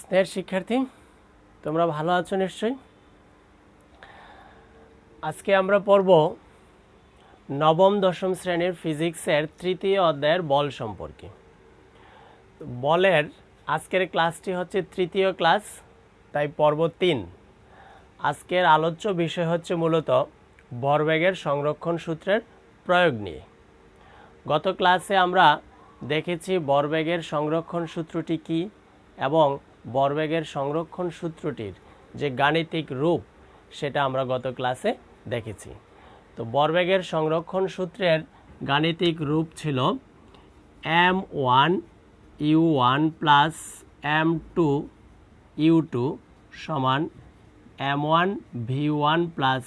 স্নেহের শিক্ষার্থী, তোমরা ভালো আছো নিশ্চয়ই। আজকে আমরা পড়ব নবম দশম শ্রেণীর ফিজিক্সের তৃতীয় অধ্যায়ের বল সম্পর্কে। বলের আজকের ক্লাসটি হচ্ছে তৃতীয় ক্লাস, তাই পর্ব 3। আজকের আলোচ্য বিষয় হচ্ছে মূলত ভরবেগের সংরক্ষণ সূত্রের প্রয়োগ নিয়ে। গত ক্লাসে আমরা দেখেছি ভরবেগের সংরক্ষণ সূত্রটি কী এবং ভরবেগের সংরক্ষণ সূত্রটির যে গাণিতিক রূপ সেটা আমরা গত ক্লাসে দেখেছি। তো ভরবেগের সংরক্ষণ সূত্রের গাণিতিক রূপ ছিল m1 u1 plus m2 u2 সমান m1 v1 plus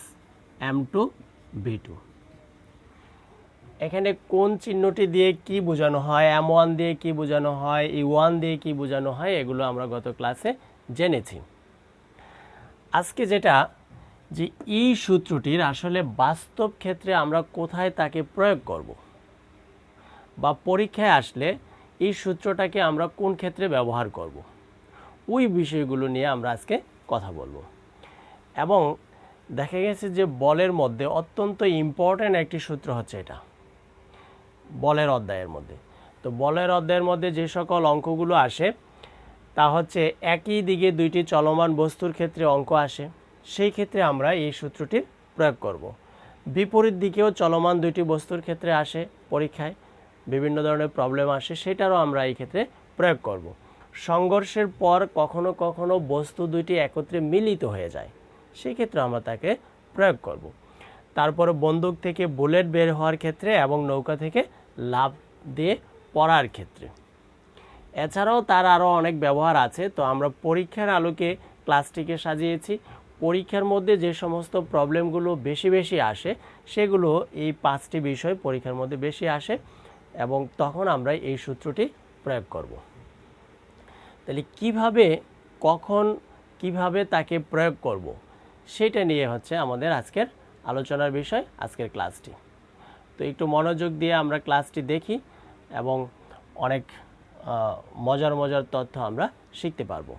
m2 v2। এখানে কোন চিহ্নটি দিয়ে কি বোঝানো হয়, m1 দিয়ে কি বোঝানো হয়, u1 দিয়ে কি বোঝানো হয়, এগুলো আমরা গত ক্লাসে জেনেছি। আজকে যেটা যে এই সূত্রটির আসলে বাস্তব ক্ষেত্রে আমরা কোথায় তাকে প্রয়োগ করব, বা পরীক্ষায় আসলে এই সূত্রটাকে আমরা কোন ক্ষেত্রে ব্যবহার করব, ওই বিষয়গুলো নিয়ে আমরা আজকে কথা বলবো। এবং দেখা গেছে যে বলের মধ্যে অত্যন্ত ইম্পর্ট্যান্ট একটি সূত্র হচ্ছে এটা বলের অধ্যায়ের মধ্যে। তো বলের অধ্যায়ের মধ্যে যে সকল অঙ্কগুলো আসে তা হচ্ছে একই দিকে দুইটি চলমান বস্তুর ক্ষেত্রে অঙ্ক আসে, সেই ক্ষেত্রে আমরা এই সূত্রটির প্রয়োগ করব। বিপরীত দিকেও চলমান দুইটি বস্তুর ক্ষেত্রে আসে, পরীক্ষায় বিভিন্ন ধরনের প্রবলেম আসে, সেটারও আমরা এই ক্ষেত্রে প্রয়োগ করব। সংঘর্ষের পর কখনো কখনো বস্তু দুইটি একত্রে মিলিত হয়ে যায়, সেই ক্ষেত্রে আমরা তাকে প্রয়োগ করব। তারপরে বন্দুক থেকে বুলেট বের হওয়ার ক্ষেত্রে এবং নৌকা থেকে লাফ দিয়ে পড়ার ক্ষেত্রে। এছাড়াও তার আরও অনেক ব্যবহার আছে। তো আমরা পরীক্ষার আলোকে ক্লাসটিকে সাজিয়েছি। পরীক্ষার মধ্যে যে সমস্ত প্রবলেমগুলো বেশি বেশি আসে সেগুলো এই 5টি বিষয় পরীক্ষার মধ্যে বেশি আসে, এবং তখন আমরা এই সূত্রটি প্রয়োগ করব। তাহলে কিভাবে, কখন, কিভাবে তাকে প্রয়োগ করব, সেটা নিয়ে হচ্ছে আমাদের আজকের আলোচনার বিষয়, আজকের ক্লাসটি। তো একটু মনোযোগ দিয়ে আমরা ক্লাসটি দেখি এবং অনেক মজার মজার তথ্য আমরা শিখতে পারবো।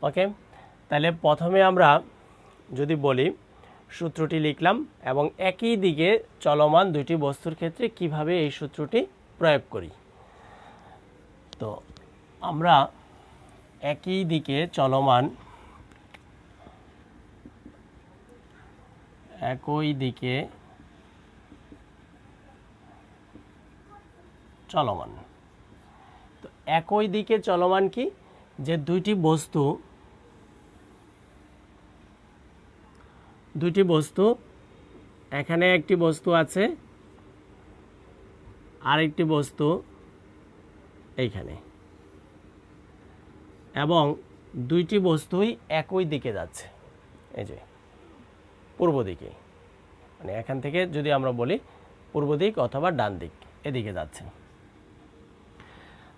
ওকে, তাহলে প্রথমে আমরা যদি বলি সূত্রটি লিখলাম এবং একই দিকে চলমান দুইটি বস্তুর ক্ষেত্রে কিভাবে এই সূত্রটি প্রয়োগ করি। তো আমরা একই দিকে চলমান, একই দিকে চলমান। তো একই দিকে চলমান কি, যে দুইটি বস্তু এখানে একটি বস্তু আছে, আরেকটি বস্তু এইখানে, এবং দুইটি বস্তুই একই দিকে যাচ্ছে, এই যে পূর্ব দিকে, মানে এখান থেকে যদি আমরা বলি পূর্ব দিক অথবা ডান দিক, এদিকে যাচ্ছে।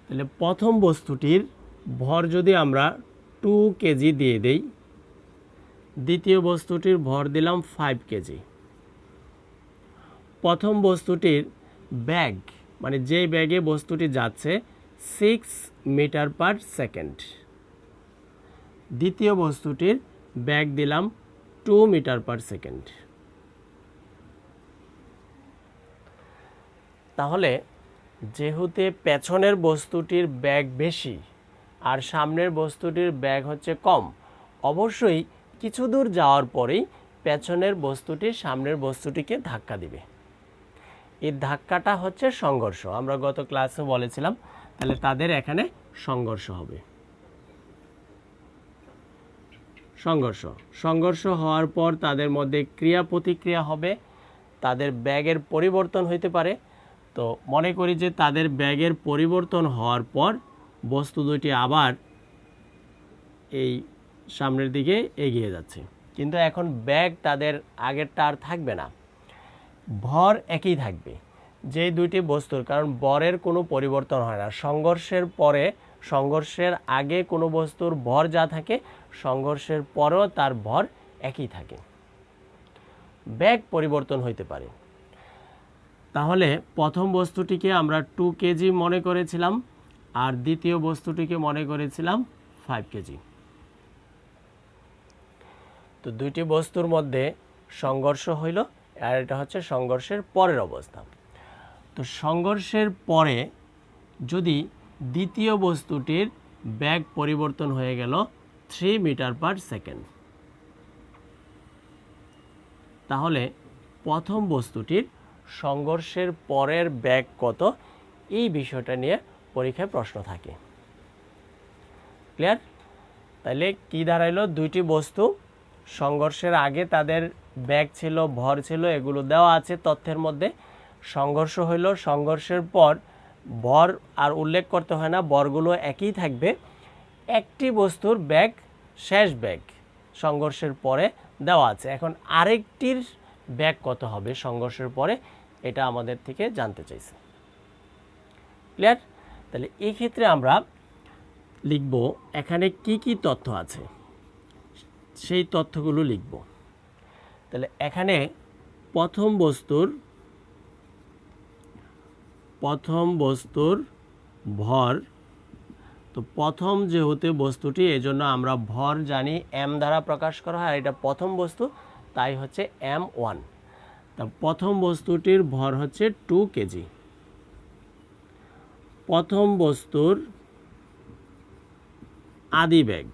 তাহলে প্রথম বস্তুটির ভর যদি আমরা 2 কেজি দিয়ে দেই, দ্বিতীয় বস্তুটির ভর দিলাম 5 কেজি। প্রথম বস্তুটির ব্যাগ, মানে যেই ব্যাগে বস্তুটি যাচ্ছে 6 মিটার পার সেকেন্ড, দ্বিতীয় বস্তুটির ব্যাগ দিলাম 2 মিটার পার সেকেন্ড। তাহলে যেহেতু পেছনের বস্তুটির ব্যাগ বেশি আর সামনের বস্তুটির ব্যাগ হচ্ছে কম, অবশ্যই কিছু দূর যাওয়ার পরেই পেছনের বস্তুটি সামনের বস্তুটিকে ধাক্কা দিবে। এই ধাক্কাটা হচ্ছে সংঘর্ষ, আমরা গত ক্লাসে বলেছিলাম। তাহলে তাদের এখানে সংঘর্ষ হবে। সংঘর্ষ হওয়ার পর তাদের মধ্যে ক্রিয়া প্রতিক্রিয়া হবে, তাদের ব্যাগের পরিবর্তন হইতে পারে। তো মনে করি যে তাদের ব্যাগের পরিবর্তন হওয়ার পর বস্তু দুটি আবার এই সামনের দিকে এগিয়ে যাচ্ছে, কিন্তু এখন ব্যাগ তাদের আগেরটা আর থাকবে না, ভর একই থাকবে। যে দুইটি বস্তুর, কারণ ভরের কোনো পরিবর্তন হয় না, সংঘর্ষের পরে, সংঘর্ষের আগে কোনো বস্তুর ভর যা থাকে সংঘর্ষের পরেও তার ভর একই থাকে, ব্যাগ পরিবর্তন হইতে পারে। তাহলে প্রথম বস্তুটিকে আমরা 2 কেজি মনে করেছিলাম আর দ্বিতীয় বস্তুটিকে মনে করেছিলাম 5 কেজি। তো দুইটি বস্তুর মধ্যে সংঘর্ষ হইল, আর এটা হচ্ছে সংঘর্ষের পরের অবস্থা। তো সংঘর্ষের পরে যদি দ্বিতীয় বস্তুটির বেগ পরিবর্তন হয়ে গেল 3 মিটার পার সেকেন্ড, তাহলে প্রথম বস্তুটির সংঘর্ষের পরের বেগ কত, এই বিষয়টা নিয়ে পরীক্ষায় প্রশ্ন থাকে। ক্লিয়ার? তাহলে কি দাঁড়াইলো, দুইটি বস্তু সংঘর্ষের আগে তাদের বেগ ছিল, ভর ছিল, এগুলো দেওয়া আছে তথ্যের মধ্যে। সংঘর্ষ হইল, সংঘর্ষের পর ভর আর উল্লেখ করতে হয় না, ভরগুলো একই থাকবে। একটি বস্তুর বেগ, শেষ বেগ সংঘর্ষের পরে দেওয়া আছে। এখন আরেকটির বেগ কত হবে সংঘর্ষের পরে, এটা আমাদের থেকে জানতে চাইছে। ক্লিয়ার? তাহলে এই ক্ষেত্রে আমরা লিখব এখানে কি কি তথ্য আছে, সেই তথ্যগুলো লিখব। তাহলে এখানে প্রথম বস্তুর ভর, তো প্রথম যেহেতু বস্তুটি, এজন্য আমরা ভর জানি m দ্বারা প্রকাশ করা হয়, আর এটা প্রথম বস্তু, তাই হচ্ছে m1। তা প্রথম বস্তুটির ভর হচ্ছে 2 কেজি। প্রথম বস্তুর আদি বেগ,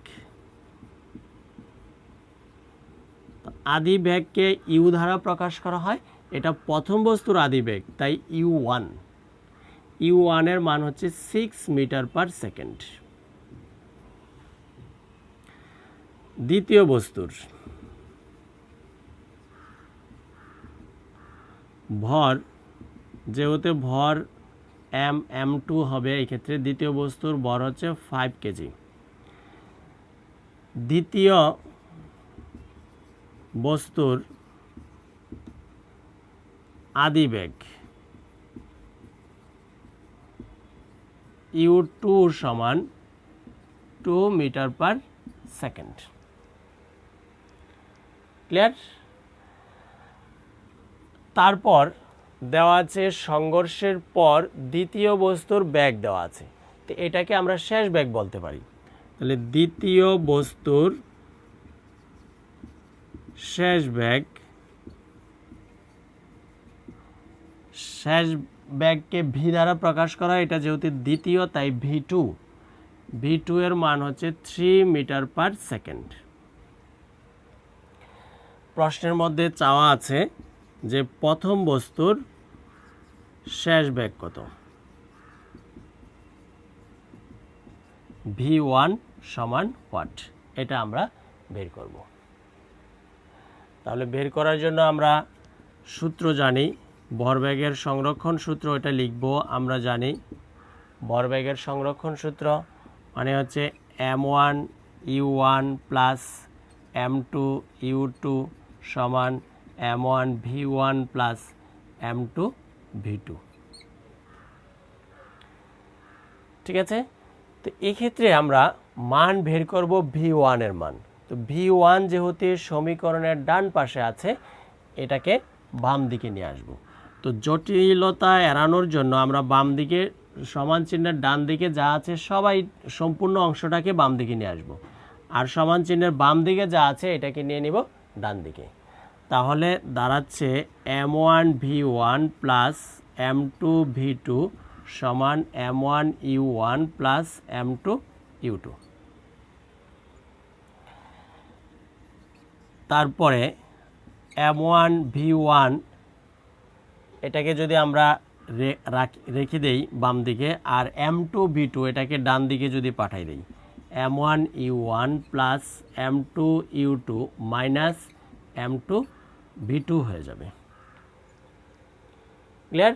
আদি বেগকে ইউ দ্বারা প্রকাশ করা হয়, এটা প্রথম বস্তুর আদি বেগ, তাই u1। u1 এর মান হচ্ছে 6 মিটার পার সেকেন্ড। দ্বিতীয় বস্তুর ভর, যেহেতু ভর m2 হবে, এই ক্ষেত্রে দ্বিতীয় বস্তুর ভর হচ্ছে 5 কেজি। দ্বিতীয় বস্তুর আদি বেগ u2 সমান 2 মিটার পার সেকেন্ড। ক্লিয়ার? তারপর দেওয়া আছে সংঘর্ষের পর দ্বিতীয় বস্তুর বেগ দেওয়া আছে, তো এটাকে আমরা শেষ বেগ বলতে পারি। তাহলে দ্বিতীয় বস্তুর শেষ বেগকে ভি দ্বারা প্রকাশ করা, এটা যেহেতু দ্বিতীয় তাই v2 এর মান হচ্ছে 3 মিটার পার সেকেন্ড। প্রশ্নের মধ্যে চাওয়া আছে যে প্রথম বস্তুর শেষ বেগ কত, v1 সমান হোয়াট, এটা আমরা বের করব। তাহলে বের করার জন্য আমরা সূত্র জানি, ভরবেগের সংরক্ষণ সূত্র, এটা লিখব। আমরা জানি ভরবেগের সংরক্ষণ সূত্র মানে হচ্ছে m1 u1 plus m2 u2 সমান m1 v1 plus m2 v2। ঠিক আছে? তো এক্ষেত্রে আমরা মান বের করব v1 এর মান। তো v1 যেহেতু সমীকরণের ডান পাশে আছে, এটাকে বাম দিকে নিয়ে আসব। তো জটিলতা এড়ানোর জন্য আমরা বাম দিকে, সমান চিহ্নের ডান দিকে যা আছে সবাই সম্পূর্ণ অংশটাকে বাম দিকে নিয়ে আসব, আর সমান চিহ্নের বাম দিকে যা আছে এটাকে নিয়ে নিব ডান দিকে। তাহলে দাঁড়াচ্ছে m1 v1 plus m2 v2 সমান m1 u1 plus m2 u2। তারপরে m1 v1 এটাকে যদি আমরা রেখে দেই বাম দিকে, আর m2 v2 এটাকে ডান দিকে যদি পাঠাই দেই, m1 u1 plus m2 u2 minus m2 v2 হয়ে যাবে। ক্লিয়ার?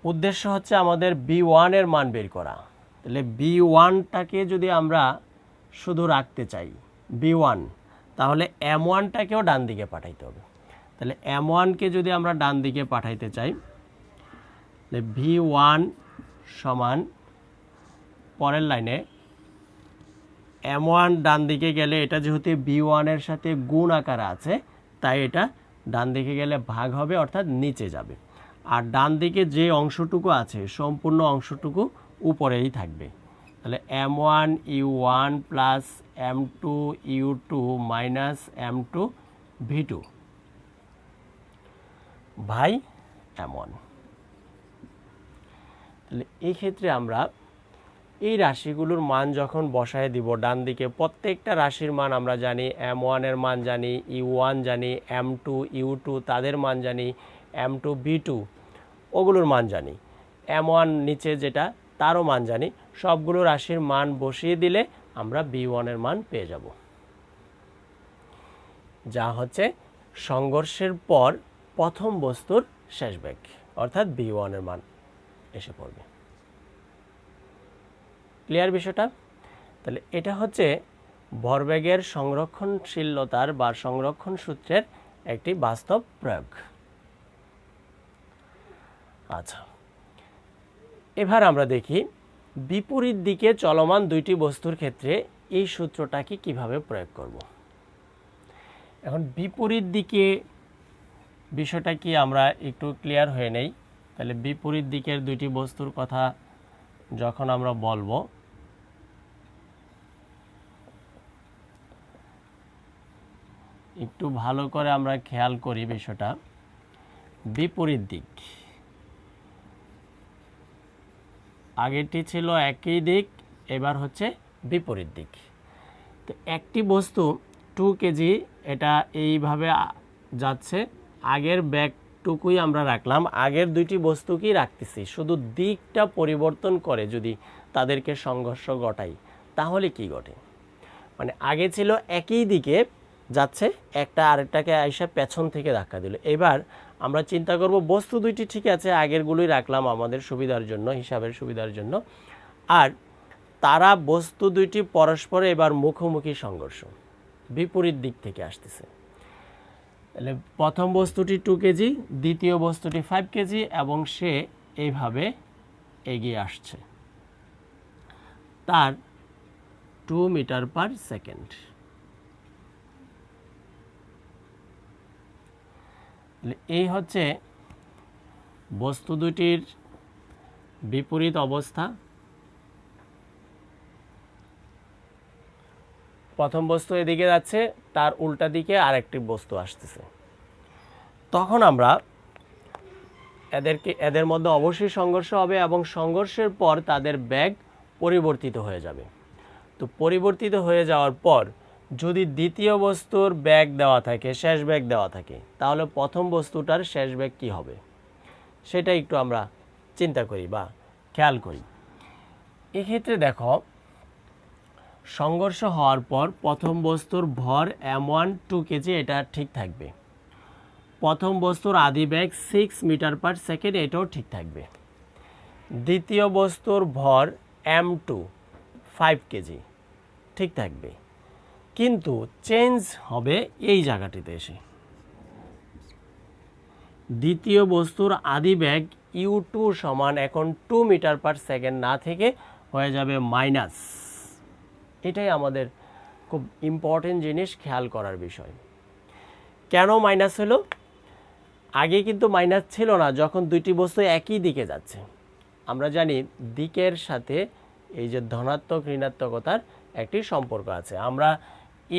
উদ্দেশ্য হচ্ছে আমাদের b1 এর মান বের করা। তাহলে b1টাকে যদি আমরা শুধু রাখতে চাই b1, তাহলে m1টাকেও ডান দিকে পাঠাইতে হবে। তাহলে m1কে যদি আমরা ডান দিকে পাঠাইতে চাই, তাহলে v1 সমান পরের লাইনে m1 ডান দিকে গেলে, এটা যেহেতু b1 এর সাথে গুণ আকারে আছে তাই এটা ডান দিকে গেলে ভাগ হবে, অর্থাৎ নিচে যাবে। আর ডান দিকে যে অংশটুকু আছে সম্পূর্ণ অংশটুকু উপরেই থাকবে, তাহলে m1 u1 plus m2 u2 minus m2 v2 by m1। তাহলে এই ক্ষেত্রে আমরা এই রাশিগুলোর মান যখন বসায় দিব, ডান দিকে প্রত্যেকটা রাশির মান আমরা জানি, m1 এর মান জানি, u1 জানি, m2 u2 তাদের মান জানি, m2 v2 ওগুলোর মান জানি, m1 নিচে যেটা তারও মান জানি। সবগুলো রাশির মান বসিয়ে দিলে আমরা b1 এর মান পেয়ে যাব, যা হচ্ছে সংঘর্ষের পর প্রথম বস্তুর শেষ বেগ, অর্থাৎ b1 এর মান এসে পড়বে। ক্লিয়ার বিষয়টা? তাহলে এটা হচ্ছে ভরবেগের সংরক্ষণশীলতার বা সংরক্ষণ সূত্রের একটি বাস্তব প্রয়োগ। আচ্ছা, এবার আমরা দেখি বিপরীত দিকে চলমান দুইটি বস্তুর ক্ষেত্রে এই সূত্রটাকে কিভাবে প্রয়োগ করব। এখন বিপরীত দিকে বিষয়টা কি আমরা একটু ক্লিয়ার হয়ে নেই। তাহলে বিপরীত দিকের দুইটি বস্তুর কথা যখন আমরা বলবো, একটু ভালো করে আমরা খেয়াল করি বিষয়টা। বিপরীত দিক, আগেরটি ছিল একই দিক, এবার হচ্ছে বিপরীত দিক। তো একটি বস্তু 2 কেজি, এটা এইভাবে যাচ্ছে, আগের ব্যাগটুকুই আমরা রাখলাম, আগের দুইটি বস্তুকেই রাখতেছি, শুধু দিকটা পরিবর্তন করে যদি তাদেরকে সংঘর্ষ ঘটাই তাহলে কি ঘটে, মানে আগে ছিল একই দিকে যাচ্ছে, একটা আরেকটাকে আইসা পেছন থেকে ধাক্কা দিল। এবার আমরা চিন্তা করব বস্তু দুইটি ঠিক আছে, আগেরগুলোই রাখলাম আমাদের সুবিধার জন্য, হিসাবের সুবিধার জন্য, আর তারা বস্তু দুইটি পরস্পর এবার মুখোমুখি সংঘর্ষ, বিপরীত দিক থেকে আসতেছে। তাহলে প্রথম বস্তুটি 2 কেজি, দ্বিতীয় বস্তুটি 5 কেজি এবং সে এইভাবে এগিয়ে আসছে, তার 2 মিটার পার সেকেন্ড। এই হচ্ছে বস্তু দুটির বিপরীত অবস্থা। প্রথম বস্তু এদিকে যাচ্ছে, তার উল্টা দিকে আরেকটি বস্তু আসতেছে। তখন আমরা এদের মধ্যে অবশ্যই সংঘর্ষ হবে এবং সংঘর্ষের পর তাদের বেগ পরিবর্তিত হয়ে যাবে। তো পরিবর্তিত হয়ে যাওয়ার পর যদি দ্বিতীয় বস্তুর বেগ দেওয়া থাকে, শেষ বেগ দেওয়া থাকে, তাহলে প্রথম বস্তুটার শেষ বেগ কী হবে সেটা একটু আমরা চিন্তা করি বা খেয়াল করি। এক্ষেত্রে দেখো, সংঘর্ষ হওয়ার পর প্রথম বস্তুর ভর m1 2 কেজি, এটা ঠিক থাকবে। প্রথম বস্তুর আদি বেগ 6 মিটার পার সেকেন্ড, এটাও ঠিক থাকবে। দ্বিতীয় বস্তুর ভর m2 5 কেজি, ঠিক থাকবে। কিন্তু চেঞ্জ হবে এই জায়গাটিতে এসে, দ্বিতীয় বস্তুর আদি বেগ u2 সমান এখন 2 মিটার পার সেকেন্ড না থেকে হয়ে যাবে মাইনাস। এটাই আমাদের খুব ইম্পর্টেন্ট জিনিস, খেয়াল করার বিষয়। কেন মাইনাস হলো? আগে কিন্তু মাইনাস ছিল না যখন দুইটি বস্তু একই দিকে যাচ্ছে। আমরা জানি দিকের সাথে এই যে ধনাত্মক ঋণাত্মকতার একটি সম্পর্ক আছে। আমরা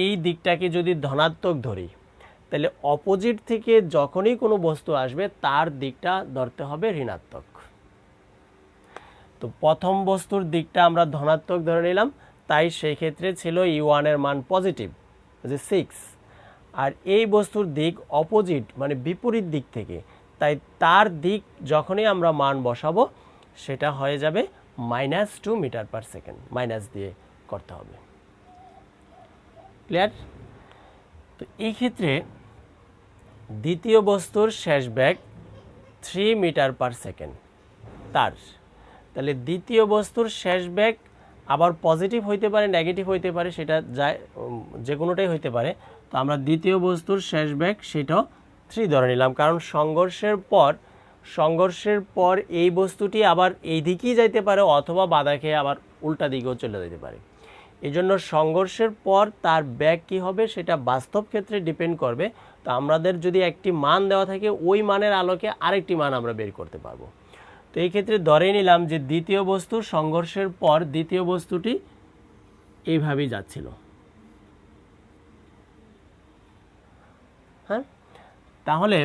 এই দিকটাকে যদি ধনাত্মক ধরি, তাহলে অপোজিট থেকে যখনই কোনো বস্তু আসবে তার দিকটা ধরতে হবে ঋণাত্মক। তো প্রথম বস্তুর দিকটা আমরা ধনাত্মক ধরে নিলাম, তাই সেই ক্ষেত্রে ছিল u1 এর মান পজিটিভ, যে 6, আর এই বস্তুর দিক অপোজিট মানে বিপরীত দিক থেকে, তাই তার দিক যখনই আমরা মান বসাবো সেটা হয়ে যাবে -2 মিটার পার সেকেন্ড, মাইনাস দিয়ে করতে হবে। ক্লিয়ার? তো এই ক্ষেত্রে দ্বিতীয় বস্তুর শেষ বেগ 3 মিটার পার সেকেন্ড তার, তাহলে দ্বিতীয় বস্তুর শেষ বেগ আবার পজিটিভ হইতে পারে, নেগেটিভ হইতে পারে, সেটা যে কোনোটাই হইতে পারে। তো আমরা দ্বিতীয় বস্তুর শেষ বেগ সেটাও 3 ধরে নিলাম, কারণ সংঘর্ষের পর এই বস্তুটি আবার এই দিকেই যাইতে পারে অথবা বাধা খেয়ে আবার উল্টা দিকেও চলে যেতে পারে। এই জন্য সংঘর্ষের পর তার বেগ কী হবে সেটা বাস্তব ক্ষেত্রে ডিপেন্ড করবে। তো আমাদের যদি একটি মান দেওয়া থাকে, ওই মানের আলোকে আরেকটি মান আমরা বের করতে পারবো। তো এই ক্ষেত্রে ধরে নিলাম যে দ্বিতীয় বস্তু সংঘর্ষের পর দ্বিতীয় বস্তুটি এইভাবেই যাচ্ছিল। হ্যাঁ, তাহলে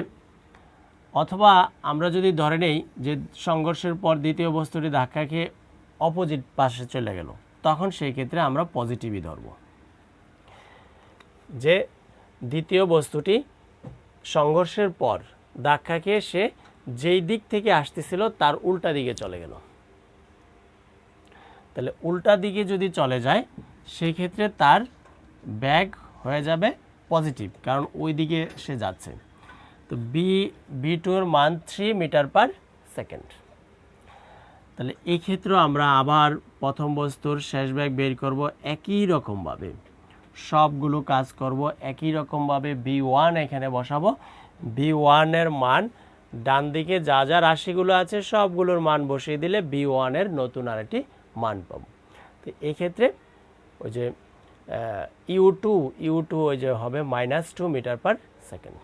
অথবা আমরা যদি ধরে নেই যে সংঘর্ষের পর দ্বিতীয় বস্তুটি ধাক্কা খেয়ে অপোজিট পাশে চলে গেল, তখন সেই ক্ষেত্রে আমরা পজিটিভই ধরব, যে দ্বিতীয় বস্তুটি সংঘর্ষের পর ধাক্কা খেয়ে সে যেই দিক থেকে আসতেছিল তার উল্টা দিকে চলে গেল। তাহলে উল্টা দিকে যদি চলে যায় সেই ক্ষেত্রে তার ব্যাগ হয়ে যাবে পজিটিভ, কারণ ওই দিকে সে যাচ্ছে। তো B2 এর মান 3 মিটার পার সেকেন্ড। তাহলে এই ক্ষেত্রে আমরা আবার প্রথম বস্তুর শেষ ব্যাগ বের করব একই রকমভাবে, সবগুলো কাজ করব একই রকমভাবে। B1 এখানে বসাবো, B1 এর মান ডান দিকে যা যা রাশিগুলো আছে সবগুলোর মান বসিয়ে দিলে B1 এর নতুন আরেকটি মান পাবো। তো এই ক্ষেত্রে ওই যে U2 ওই যে হবে -2 মিটার পার সেকেন্ড।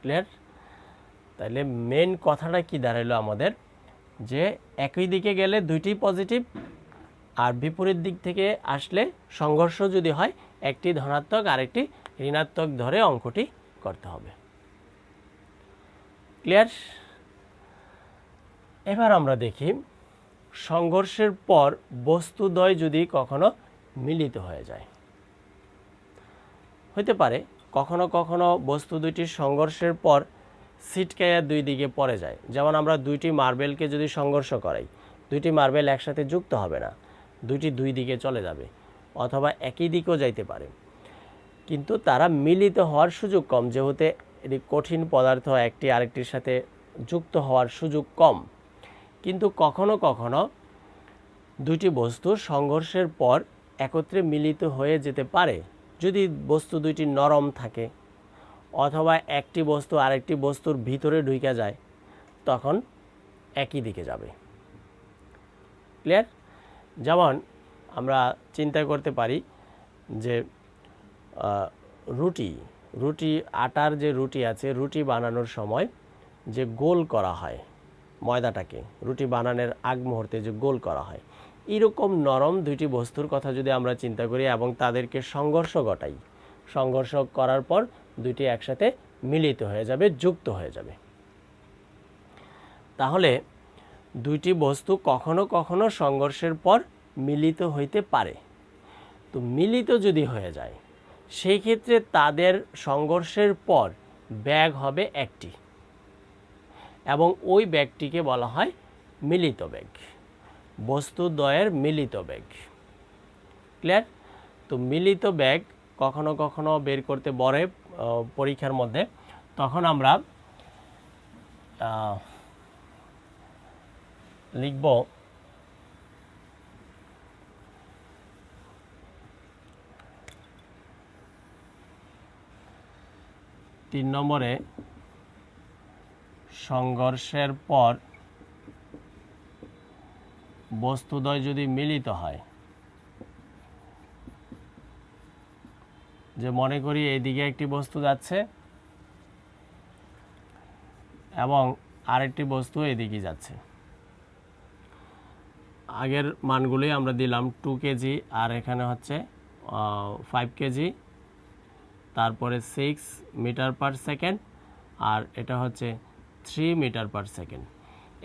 ক্লিয়ার? তাহলে মেন কথাটা কি দাঁড়ালো আমাদের, যে একই দিকে গেলে দুইটি পজিটিভ, আর বিপরীত দিক থেকে আসলে সংঘর্ষ যদি হয় একটি ধনাত্মক আরেকটি ঋণাত্মক ধরে অঙ্কটি করতে হবে। ক্লিয়ার? এবার আমরা দেখি সংঘর্ষের পর বস্তুদ্বয় যদি কখনো মিলিত হয়ে যায়। হতে পারে কখনো কখনো বস্তু দুইটি সংঘর্ষের পর ছিটকাইয়া দুই দিকে পড়ে যায়। যেমন আমরা দুইটি মার্বেলকে যদি সংঘর্ষ করাই, দুইটি মার্বেল একসাথে যুক্ত হবে না, দুইটি দুই দিকে চলে যাবে, অথবা একই দিকেও যাইতে পারে, কিন্তু তারা মিলিত হওয়ার সুযোগ কম, যেহেতু এটি কঠিন পদার্থ একটি আরেকটির সাথে যুক্ত হওয়ার সুযোগ কম। কিন্তু কখনো কখনো দুইটি বস্তু সংঘর্ষের পর একত্রে মিলিত হয়ে যেতে পারে, যদি বস্তু দুইটি নরম থাকে অথবা একটি বস্তু আরেকটি বস্তুর ভিতরে ঢুকে যায়, তখন একই দিকে যাবে। ক্লিয়ার? যেমন আমরা চিন্তা করতে পারি যে রুটি আটার যে রুটি আছে, রুটি বানানোর সময় যে গোল করা হয় ময়দাটাকে, রুটি বানানোর আগ মুহূর্তে যে গোল করা হয়, এরকম নরম দুইটি বস্তুর কথা যদি আমরা চিন্তা করি এবং তাদেরকে সংঘর্ষ ঘটাই, সংঘর্ষ করার পর দুইটি একসাথে মিলিত হয়ে যাবে, যুক্ত হয়ে যাবে। তাহলে দুইটি বস্তু কখনো কখনো সংঘর্ষের পর মিলিত হইতে পারে। তো মিলিত যদি হয়ে যায় সেই ক্ষেত্রে তাদের সংঘর্ষের পর ব্যাগ হবে একটি, এবং ওই ব্যাগটিকে বলা হয় মিলিত ব্যাগ, বস্তুদ্বয়ের মিলিত ব্যাগ। ক্লিয়ার? তো মিলিত ব্যাগ কখনো কখনো বের করতে বলে পরীক্ষার মধ্যে, তখন আমরা লিখব তিন নম্বরে সংঘর্ষের পর বস্তুদ্বয় যদি মিলিত হয়, যে মনে করি এইদিকে একটি বস্তু যাচ্ছে এবং আরেকটি বস্তু এদিকে যাচ্ছে, আগের মানগুলি আমরা দিলাম 2 কেজি আর এখানে হচ্ছে 5 কেজি, তারপরে 6 মিটার পার সেকেন্ড আর এটা হচ্ছে 3 মিটার পার সেকেন্ড।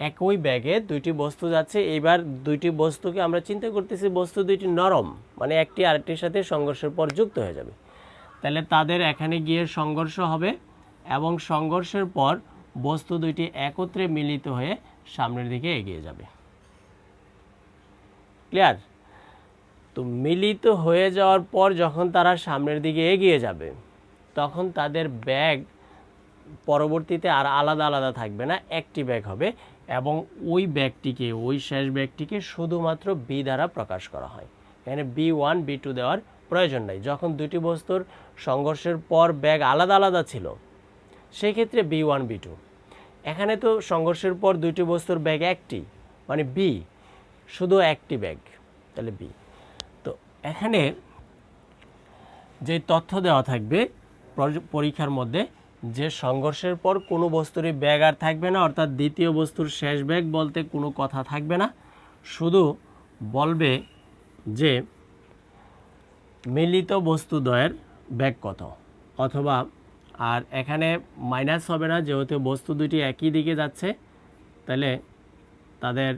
একই ব্যাগে দুইটি বস্তু যাচ্ছে। এইবার দুইটি বস্তুকে আমরা চিন্তা করতেছি বস্তু দুইটি নরম, মানে একটি আরেকটির সাথে সংঘর্ষের পর যুক্ত হয়ে যাবে। তাহলে তাদের এখানে গিয়ে সংঘর্ষ হবে এবং সংঘর্ষের পর বস্তু দুইটি একত্রে মিলিত হয়ে সামনের দিকে এগিয়ে যাবে। ক্লিয়ার? তো মিলিত হয়ে যাওয়ার পর যখন তারা সামনের দিকে এগিয়ে যাবে তখন তাদের ব্যাগ পরবর্তীতে আর আলাদা আলাদা থাকবে না, একটি ব্যাগ হবে, এবং ওই ব্যাগটিকে, ওই শেষ ব্যাগটিকে শুধুমাত্র বি দ্বারা প্রকাশ করা হয়। এখানে B1 B2 দেওয়ার প্রয়োজন নাই। যখন দুটি বস্তুর সংঘর্ষের পর ব্যাগ আলাদা আলাদা ছিল সেই ক্ষেত্রে B1 B2। এখানে তো সংঘর্ষের পর দুইটি বস্তুর ব্যাগ একটি, মানে বি, শুধু একটি ব্যাগ, তাহলে বি। তো এখানে যে তথ্য দেওয়া থাকবে পরীক্ষার মধ্যে যে সংঘর্ষের পর কোনো বস্তুরই বেগ আর থাকবে না, অর্থাৎ দ্বিতীয় বস্তুর শেষ বেগ বলতে কোনো কথা থাকবে না, শুধু বলবে যে মিলিত বস্তুদ্বয়ের বেগ কত, অথবা আর এখানে মাইনাস হবে না, যেহেতু বস্তু দুটি একই দিকে যাচ্ছে, তাহলে তাদের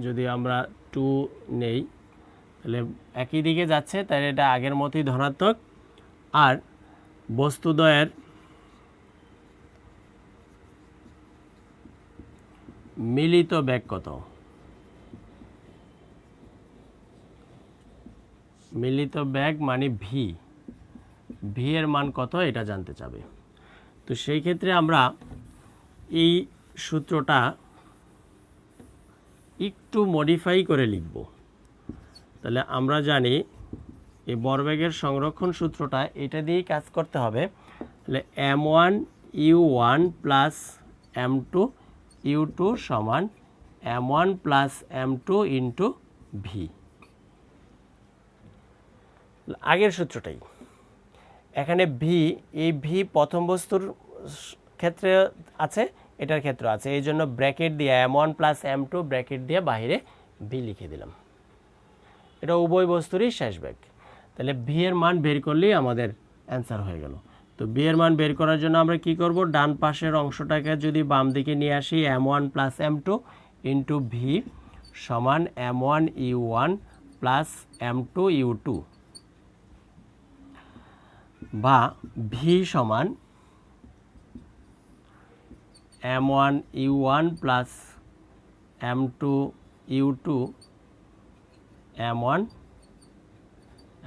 যদি আমরা 2 নেই, তাহলে একই দিকে যাচ্ছে, তাহলে এটা আগের মতোই ধনাত্মক। আর বস্তুদ্বয়ের মিলিত বেগ কত, মিলিত বেগ মানে ভি, ভি এর মান কত এটা জানতে চাবে। তো সেই ক্ষেত্রে আমরা এই সূত্রটা একটু মডিফাই করে লিখব। তাহলে আমরা জানি এই ভরবেগের সংরক্ষণ সূত্রটা এটা দিয়েই কাজ করতে হবে। তাহলে m1 u1 plus m2 u2 সমান m1 plus m2 into V. আগের সূত্রটাই এখানে ভি, এই ভি প্রথম বস্তুর ক্ষেত্রে আছে, এটার ক্ষেত্রে আছে, এই জন্য ব্র্যাকেট দিয়ে m1 প্লাস m2 ব্র্যাকেট দিয়ে বাইরে ভি লিখে দিলাম। এটা উভয় বস্তুরই শেষ বেগ। তাহলে ভি এর মান বের করলেই আমাদের অ্যান্সার হয়ে গেল। তো ভি এর মান বের করার জন্য আমরা কি করব, ডান পাশের অংশটাকে যদি বাম দিকে নিয়ে আসি, m1 plus m2 into V সমান m1 u1 plus m2 u2, বা ভি সমান m1 u1 plus m2 u2 m1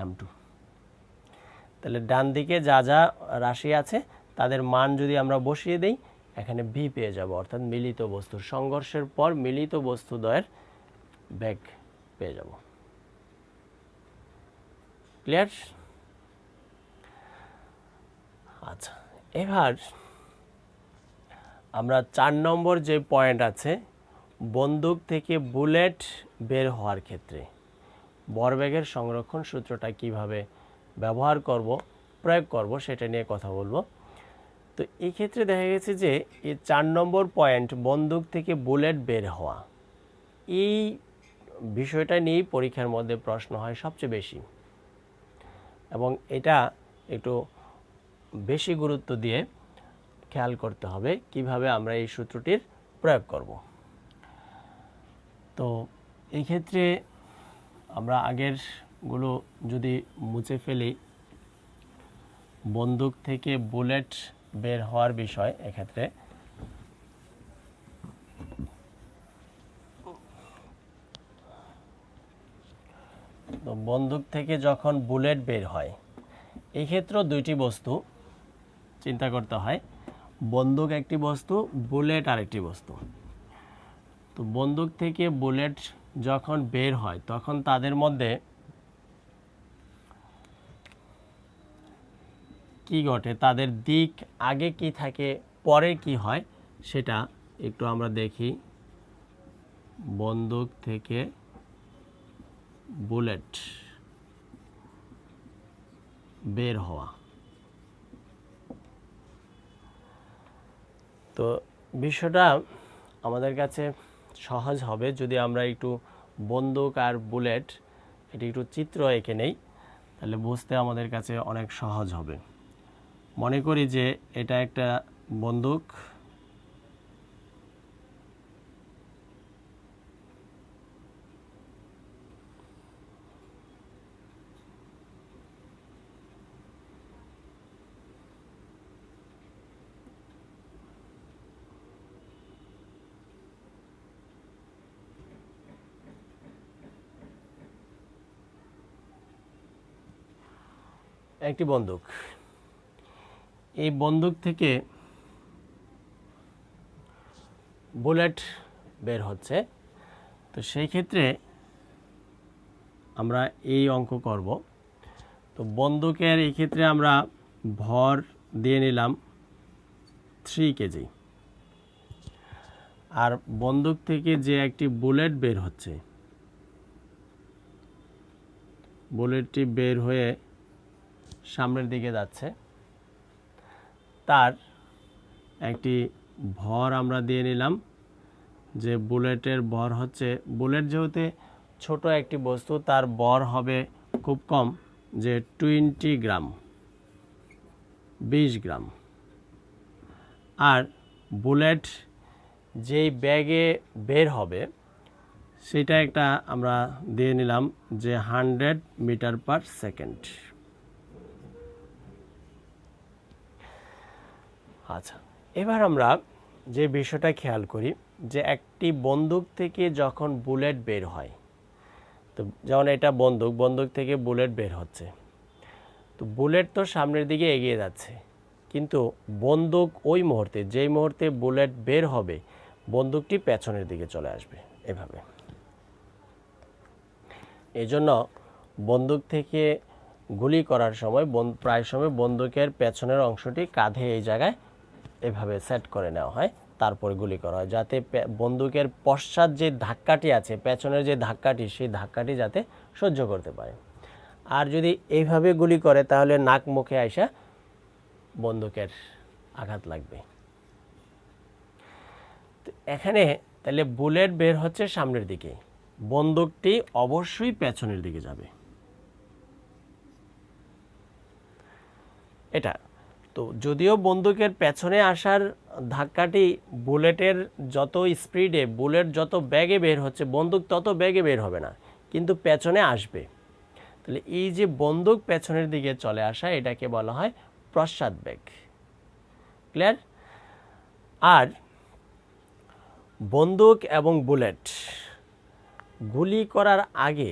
m2। তাহলে ডান দিকে যা যা রাশি আছে তাদের মান যদি আমরা বসিয়ে দেই, এখানে ভি পেয়ে যাব, অর্থাৎ মিলিত বস্তুর সংঘর্ষের পর মিলিত বস্তুদ্বয়ের বেগ পেয়ে যাব। ক্লিয়ার? আচ্ছা, এবার আমরা 4 নম্বর যে পয়েন্ট আছে, বন্দুক থেকে বুলেট বের হওয়ার ক্ষেত্রে ভরবেগের সংরক্ষণ সূত্রটা কিভাবে ব্যবহার করব, প্রয়োগ করব, সেটা নিয়ে কথা বলবো। তো এই ক্ষেত্রে দেখা গেছে যে এই 4 নম্বর পয়েন্ট, বন্দুক থেকে বুলেট বের হওয়া, এই বিষয়টা নিয়েই পরীক্ষার মধ্যে প্রশ্ন হয় সবচেয়ে বেশি, এবং এটা একটু বেশি গুরুত্ব দিয়ে খেয়াল করতে হবে কিভাবে আমরা এই সূত্রটির প্রয়োগ করব। তো এই ক্ষেত্রে আমরা আগেরগুলো যদি মুছে ফেলি, বন্দুক থেকে বুলেট বের হওয়ার বিষয়, এক্ষেত্রে তো বন্দুক থেকে যখন বুলেট বের হয়, এই ক্ষেত্রে দুইটি বস্তু চিন্তা করতে হয়, বন্দুক একটি বস্তু, বুলেট আরেকটি বস্তু। তো বন্দুক থেকে বুলেট যখন বের হয় তখন তাদের মধ্যে কি ঘটে, তাদের দিক আগে কি থাকে, পরে কি হয়, সেটা একটু আমরা দেখি। বন্দুক থেকে বুলেট বের হওয়া, তো বিষয়টা আমাদের কাছে সহজ হবে যদি আমরা একটু বন্দুক আর বুলেট এটি একটু চিত্র এঁকে নেই, তাহলে বুঝতে আমাদের কাছে অনেক সহজ হবে। মনে করি যে এটা একটা বন্দুক, একটি বন্দুক, এই বন্দুক থেকে বুলেট বের হচ্ছে। তো সেই ক্ষেত্রে আমরা এই অঙ্ক করব। তো বন্দুকের এই ক্ষেত্রে আমরা ভর দিয়ে নিলাম 3 কেজি, আর বন্দুক থেকে যে একটি বুলেট বের হচ্ছে, বুলেটটি বের হয়ে সামনের দিকে যাচ্ছে, তার একটি ভর আমরা দিয়ে নিলাম, যে বুলেটের ভর হচ্ছে, বুলেট যেহেতু ছোট একটি বস্তু তার ভর হবে খুব কম, যে 20 গ্রাম, 20 গ্রাম। আর বুলেট যেই ব্যাগে বের হবে সেটা একটা আমরা দিয়ে নিলাম যে 100 মিটার পার সেকেন্ড। আচ্ছা, এবার আমরা যে বিষয়টা খেয়াল করি, যে একটি বন্দুক থেকে যখন বুলেট বের হয়, তো যেমন এটা বন্দুক, বন্দুক থেকে বুলেট বের হচ্ছে, তো বুলেট তো সামনের দিকে এগিয়ে যাচ্ছে, কিন্তু বন্দুক ওই মুহূর্তে, যেই মুহূর্তে বুলেট বের হবে, বন্দুকটি পেছনের দিকে চলে আসবে এভাবে। এই জন্য বন্দুক থেকে গুলি করার সময় প্রায় সময় বন্দুকের পেছনের অংশটি কাঁধে এই জায়গায় এভাবে সেট করে নেওয়া হয়, তারপরে গুলি করা হয়, যাতে বন্দুকের পশ্চাৎ যে ধাক্কাটি আছে, পেছনের যে ধাক্কাটি, সেই ধাক্কাটি যাতে সহ্য করতে পারে। আর যদি এইভাবে গুলি করে তাহলে নাক মুখে আইসা বন্দুকের আঘাত লাগবে। তো এখানে তাহলে বুলেট বের হচ্ছে সামনের দিকে, বন্দুকটি অবশ্যই পেছনের দিকে যাবে। এটা তো যদিও বন্দুকের পেছনে আসার ধাক্কাটি বুলেটের যত স্পিডে, বুলেট যত বেগে বের হচ্ছে, বন্দুক তত বেগে বের হবে না, কিন্তু পেছনে আসবে। তাহলে এই যে বন্দুক পেছনের দিকে চলে আসা, এটাকে বলা হয় পশ্চাৎ বেগ। ক্লিয়ার? আর বন্দুক এবং বুলেট গুলি করার আগে,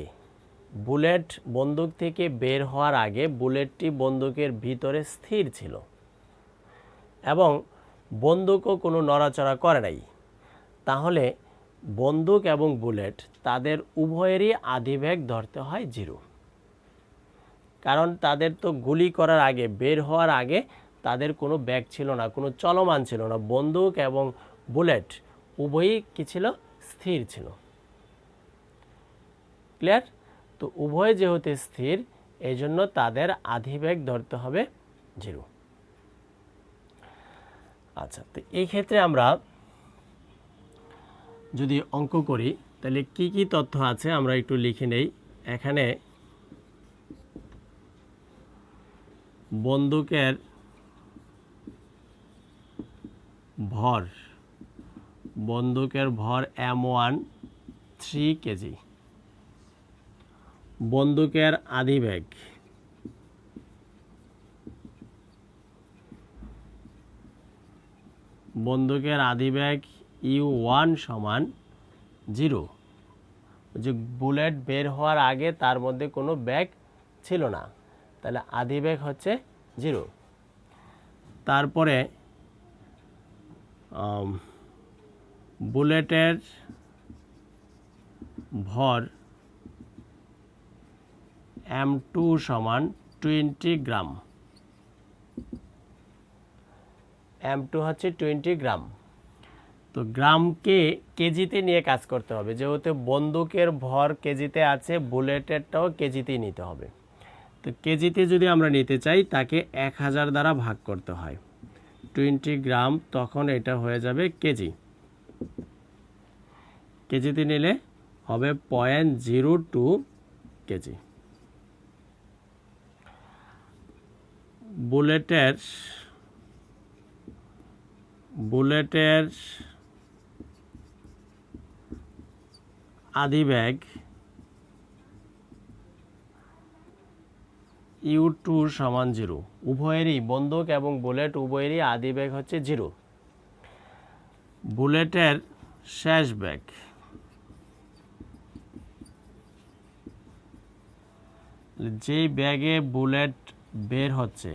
বুলেট বন্দুক থেকে বের হওয়ার আগে বুলেটটি বন্দুকের ভিতরে স্থির ছিল এবং বন্দুকও কোনো নড়াচড়া করে নাই, তাহলে বন্দুক এবং বুলেট তাদের উভয়েরই আধিবেগ ধরতে হয় 0। কারণ তাদের তো গুলি করার আগে, বের হওয়ার আগে তাদের কোনো বেগ ছিল না, কোনো চলমান ছিল না, বন্দুক এবং বুলেট উভয়ই কি ছিল? স্থির ছিল। ক্লিয়ার? তো উভয় যেহেতু স্থির, এই জন্য তাদের আধিবেগ ধরতে হবে 0। আচ্ছা, তো এই ক্ষেত্রে আমরা যদি অঙ্ক করি তাহলে কি কি তথ্য আছে আমরা একটু লিখে নেই। এখানে বন্দুকের ভর, বন্দুকের ভর M1 3 কেজি, বন্দুকের আধিবেগ U1 সমান 0। যে বুলেট বের হওয়ার আগে তার মধ্যে কোনো ব্যাগ ছিল না, তাহলে আধিবেগ হচ্ছে 0। তারপরে বুলেটের ভর M2 সমান 20 গ্রাম, M2 হচ্ছে 20 গ্রাম। তো গ্রামকে কেজিতে নিয়ে কাজ করতে হবে, যেহেতু বন্দুকের ভর কেজিতে আছে, বুলেটেরটাও কেজিতেই নিতে হবে। তো কেজিতে যদি আমরা নিতে চাই তাকে 1000 দ্বারা ভাগ করতে হয়, 20 গ্রাম, তখন এটা হয়ে যাবে কেজি। কেজিতে নিলে হবে 0.02 কেজি। বুলেটের আধিবেগ U2 সমান 0। উভয়েরই, বন্দুক এবং বুলেট উভয়েরই আধিবেগ হচ্ছে 0। বুলেটের শেষ বেগ যেই ব্যাগে বুলেট বের হচ্ছে,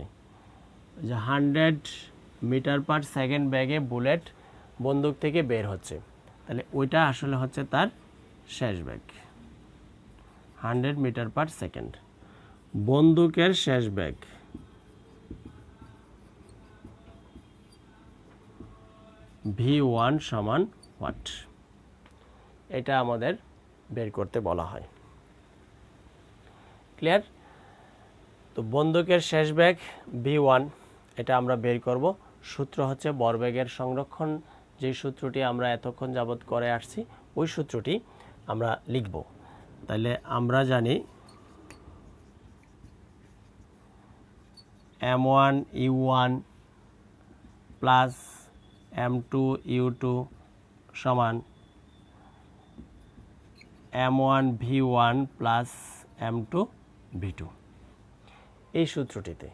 যে 100 মিটার পার সেকেন্ড ব্যাগে বুলেট বন্দুক থেকে বের হচ্ছে, তাহলে ওইটা আসলে হচ্ছে তার শেষ বেগ 100 মিটার পার সেকেন্ড। বন্দুকের শেষ বেগ V1 সমান হোয়াট, এটা আমাদের বের করতে বলা হয়। ক্লিয়ার? তো তো বন্দুকের শেষ বেগ v1, এটা আমরা বের করব। সূত্র হচ্ছে ভরবেগের সংরক্ষণ, যে সূত্রটি আমরা এতক্ষণ যাবত করে আসছি ওই সূত্রটি আমরা লিখব। তাহলে আমরা জানি m1 u1 plus m2 u2 সমান m1 v1 plus m2 v2, এই সূত্রটিতে।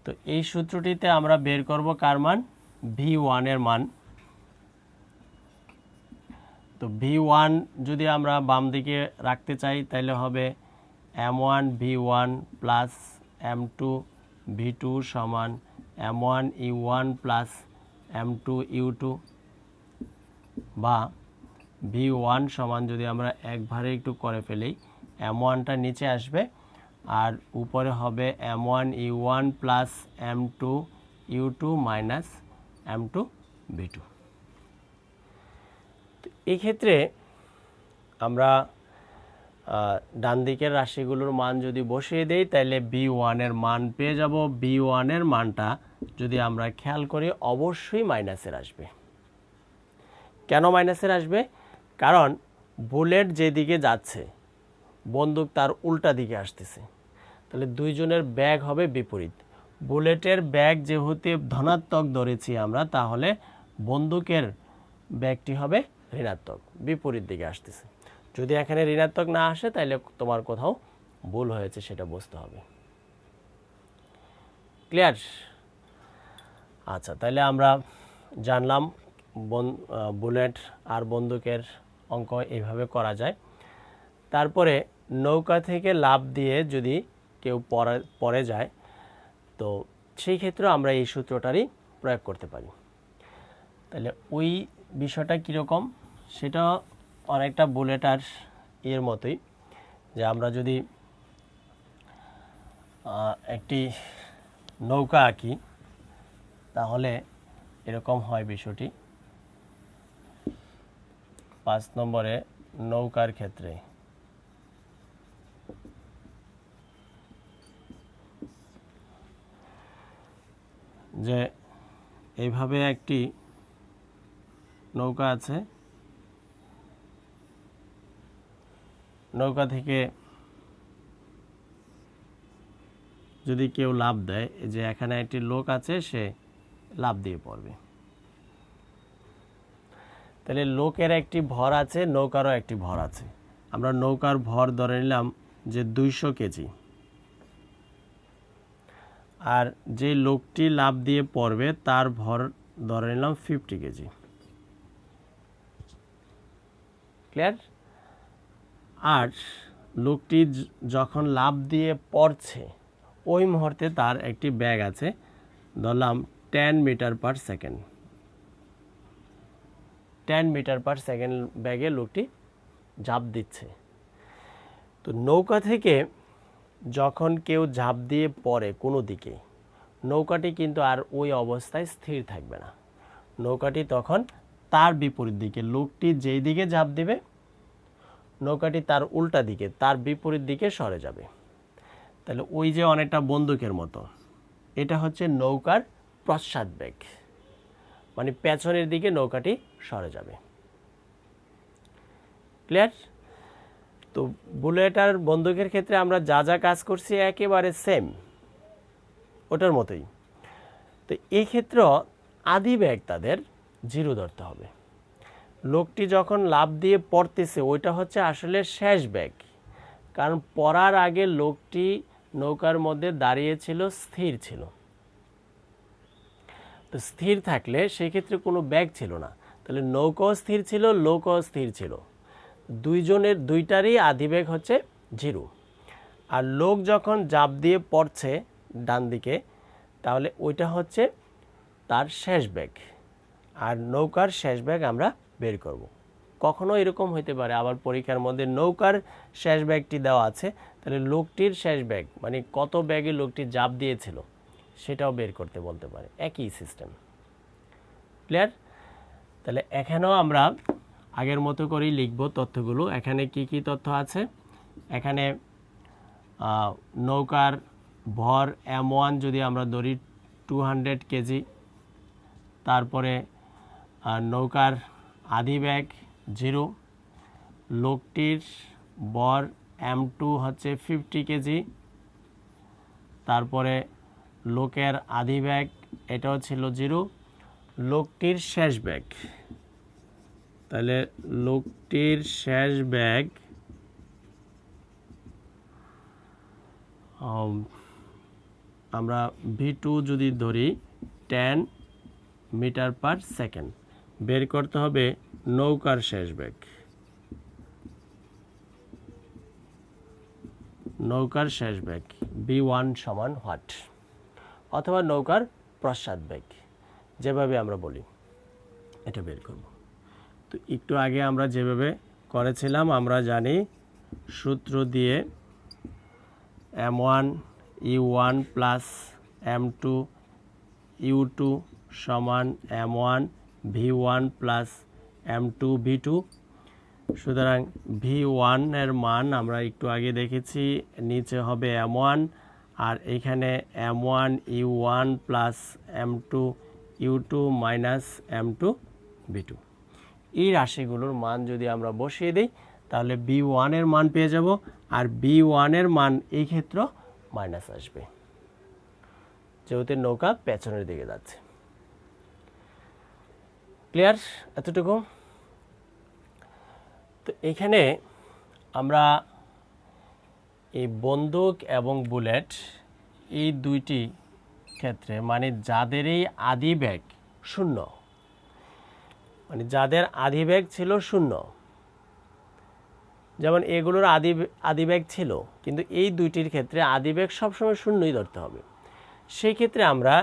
তো এই সূত্রটিতে আমরা বের করব কার মান? v1 এর মান। তো v1 যদি আমরা বাম দিকে রাখতে চাই তাহলে হবে m1 v1 plus m2 v2 সমান m1 u1 plus m2 u2, বা v1 সমান যদি আমরা একবারে একটু করে ফেলি, m1টা নিচে আসবে আর উপরে হবে m1 u1 plus m2 u2 minus m2 v2। এই ক্ষেত্রে আমরা ডান দিকের রাশিগুলোর মান যদি বসিয়ে দেই তাহলে v1 এর মান পেয়ে যাব। v1 এর মানটা যদি আমরা খেয়াল করি অবশ্যই মাইনাসের আসবে। কেন মাইনাসের আসবে? কারণ বুলেট যেদিকে যাচ্ছে বন্দুক তার উল্টা দিকে আসতেছে, তাহলে দুইজনের ব্যাগ হবে বিপরীত। বুলেটের ব্যাগ যেহেতু ধনাত্মক ধরেছি আমরা, তাহলে বন্দুকের ব্যাগটি হবে ঋণাত্মক, বিপরীত দিকে আসতেছে। যদি এখানে ঋণাত্মক না আসে তাহলে তোমার কোথাও ভুল হয়েছে, সেটা বুঝতে হবে। ক্লিয়ার? আচ্ছা, তাহলে আমরা জানলাম বুলেট আর বন্দুকের অঙ্ক এইভাবে করা যায়। তারপরে নৌকা থেকে লাফ দিয়ে যদি কেউ পড়ে যায়, তো সেই ক্ষেত্রে আমরা এই সূত্রটারই প্রয়োগ করতে পারি। তাহলে ওই বিষয়টা কীরকম, সেটা অনেকটা বুলেট আর এর মতোই, যে আমরা যদি একটি নৌকা আঁকি তাহলে এরকম হয় বিষয়টি। 5 নম্বরে নৌকার ক্ষেত্রে যে এইভাবে একটি নৌকা আছে, নৌকা থেকে যদি কেউ লাফ দেয়, যে এখানে একটি লোক আছে সে লাফ দিয়ে পড়বে, তাহলে লোকের একটি ভর আছে, নৌকারও একটি ভর আছে। আমরা নৌকার ভর ধরে নিলাম যে 200 কেজি, আর যে লোকটি লাফ দিয়ে পড়বে তার ভর ধরে নিলাম 50 কেজি। ক্লিয়ার? আর লোকটি যখন লাফ দিয়ে পড়ছে ওই মুহূর্তে তার একটি ব্যাগ আছে, ধরলাম 10 metre per second. 10 metre per second ব্যাগে লোকটি ঝাঁপ দিচ্ছে। তো নৌকা থেকে যখন কেউ ঝাঁপ দিয়ে পড়ে কোনো দিকে, নৌকাটি কিন্তু আর ওই অবস্থায় স্থির থাকবে না। নৌকাটি তখন তার বিপরীত দিকে, লোকটি যেই দিকে ঝাঁপ দিবে নৌকাটি তার উল্টা দিকে, তার বিপরীত দিকে সরে যাবে। তাহলে ওই যে অনেকটা বন্দুকের মতো, এটা হচ্ছে নৌকার পশ্চাৎবেগ, মানে পেছনের দিকে নৌকাটি সরে যাবে। ক্লিয়ার? তো বুলেট আর বন্দুকের ক্ষেত্রে আমরা যা যা কাজ করছি একেবারে সেম, ওটার মতোই। তো এই ক্ষেত্রে আদি ব্যাগ তাদের 0 ধরতে হবে। লোকটি যখন লাফ দিয়ে পড়তেছে ওইটা হচ্ছে আসলে শেষ ব্যাগ, কারণ পড়ার আগে লোকটি নৌকার মধ্যে দাঁড়িয়ে ছিল, স্থির ছিল। তো স্থির থাকলে সেক্ষেত্রে কোনো ব্যাগ ছিল না, তাহলে নৌকাও স্থির ছিল, লোকও স্থির ছিল, দুইটারই আদি ব্যাগ হচ্ছে 0। আর লোক যখন ঝাঁপ দিয়ে পড়ছে ডান দিকে, তাহলে ওইটা হচ্ছে তার শেষ ব্যাগ, আর নৌকার শেষ ব্যাগ আমরা বের করব। কখনো এরকম হইতে পারে আবার পরীক্ষার মধ্যে নৌকার শেষ ব্যাগটি দেওয়া আছে, তাহলে লোকটির শেষ ব্যাগ মানে কত ব্যাগে লোকটি ঝাঁপ দিয়েছিল সেটাও বের করতে বলতে পারে, একই সিস্টেম। ক্লিয়ার? তাহলে এখানেও আমরা আগের মতো করেই লিখব তথ্যগুলো। এখানে কি কি তথ্য আছে? এখানে নৌকার ভর M1 যদি আমরা ধরি 200 কেজি, তারপরে নৌকার আধি ব্যাগ 0, লোকটির ভর M2 হচ্ছে 50 কেজি, তারপরে লোকের আধি ব্যাগ এটাও ছিল 0, লোকটির শেষ ব্যাগ, তাহলে লোকটির শেষ ব্যাগ আমরা V2 যদি ধরি 10 মিটার পার সেকেন্ড, বের করতে হবে নৌকার শেষ ব্যাগ। নৌকার শেষ ব্যাগ B1 সমান হোয়াট, অথবা নৌকার পশ্চাৎ ব্যাগ, যেভাবে আমরা বলি এটা বের করব। তো একটু আগে আমরা যেভাবে করেছিলাম, আমরা জানি সূত্র দিয়ে M1 U1 plus M2 U2 সমান M1 V1 plus M2 V2। সুতরাং V1 এর মান আমরা একটু আগে দেখেছি, নিচে হবে M1, আর এখানে M1 U1 plus M2 U2 minus M2 V2। এই রাশিগুলোর মান যদি আমরা বসিয়ে দিই তাহলে B1 এর মান পেয়ে যাব, আর B1 এর মান এই ক্ষেত্রে মাইনাস আসবে, যেহেতু নৌকা পেছনের দিকে যাচ্ছে। ক্লিয়ার এতটুকু? তো এখানে আমরা এই বন্দুক এবং বুলেট এই দুইটি ক্ষেত্রে, মানে যাদের এই আদি বেগ 0, মানে যাদের আদি বেগ ছিল 0, যেমন এগুলোর আদি বেগ ছিল, কিন্তু এই দুইটির ক্ষেত্রে আদি বেগ সবসময় 0ই ধরতে হবে। সেই ক্ষেত্রে আমরা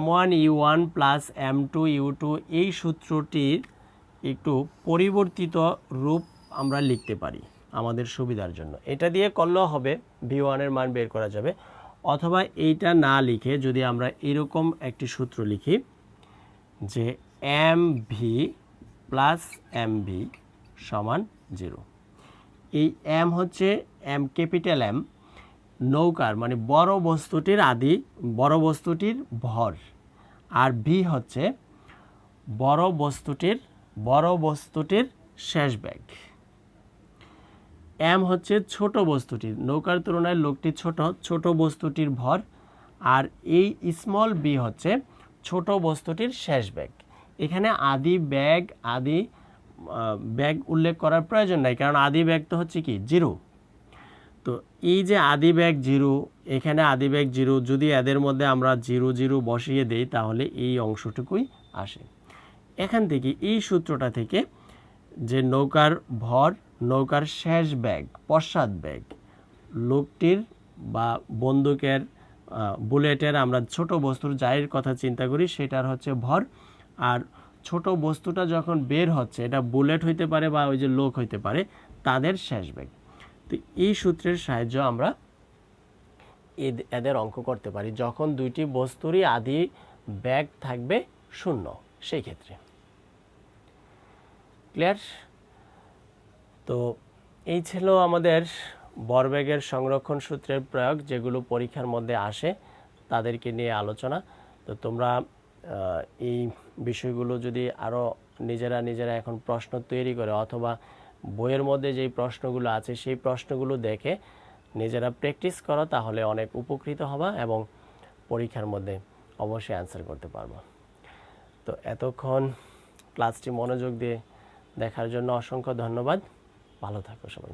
M1 U1 plus M2 U2 এই সূত্রটির একটু পরিবর্তিত রূপ আমরা লিখতে পারি আমাদের সুবিধার জন্য। এটা দিয়ে করলেও হবে, V1 এর মান বের করা যাবে। অথবা এইটা না লিখে যদি আমরা এরকম একটি সূত্র লিখি যে MV প্লাস MV সমান 0। এই M হচ্ছে M ক্যাপিটাল M, নৌকার মানে বড় বস্তুটির ভর, আর V হচ্ছে বড় বস্তুটির শেষ ব্যাগ। M হচ্ছে ছোট বস্তুটির, নৌকার তুলনায় লোকটি ছোট বস্তুটির ভর, আর এই স্মল b হচ্ছে ছোট বস্তুটির শেষ ব্যাগ। এখানে আদি ব্যাগ উল্লেখ করার প্রয়োজন নাই, কারণ আদি ব্যাগ তো হচ্ছে কি 0। তো এই যে আদি ব্যাগ 0, এখানে আদি ব্যাগ 0, যদি এদের মধ্যে আমরা 0 0 বসিয়ে দেই তাহলে এই অংশটুকুই আসে। এখান থেকে এই সূত্রটা থেকে যে নৌকার ভর, নৌকার শেষ ব্যাগ, পশ্চাৎ ব্যাগ, লোকটির বা বন্দুকের বুলেটের আমরা ছোট বস্তুর যাইয়ের কথা চিন্তা করি সেটার হচ্ছে ভর, আর ছোট বস্তুটা যখন বের হচ্ছে, এটা বুলেট হইতে পারে বা ওই যে লোক হইতে পারে, তাদের শেষ ব্যাগ। তো এই সূত্রের সাহায্য আমরা এদের অঙ্ক করতে পারি যখন দুইটি বস্তুরই আদি ব্যাগ থাকবে 0, সেই ক্ষেত্রে। ক্লিয়ার? তো এই ছিল আমাদের ভরবেগের সংরক্ষণ সূত্রের প্রয়োগ, যেগুলো পরীক্ষার মধ্যে আসে তাদেরকে নিয়ে আলোচনা। তো তোমরা এই বিষয়গুলো যদি আরও নিজেরা এখন প্রশ্ন তৈরি করে, অথবা বইয়ের মধ্যে যেই প্রশ্নগুলো আছে সেই প্রশ্নগুলো দেখে নিজেরা প্র্যাকটিস করো, তাহলে অনেক উপকৃত হবা এবং পরীক্ষার মধ্যে অবশ্যই অ্যান্সার করতে পারবো। তো এতক্ষণ ক্লাসটি মনোযোগ দিয়ে দেখার জন্য অসংখ্য ধন্যবাদ। ভালো থাকো সবাই।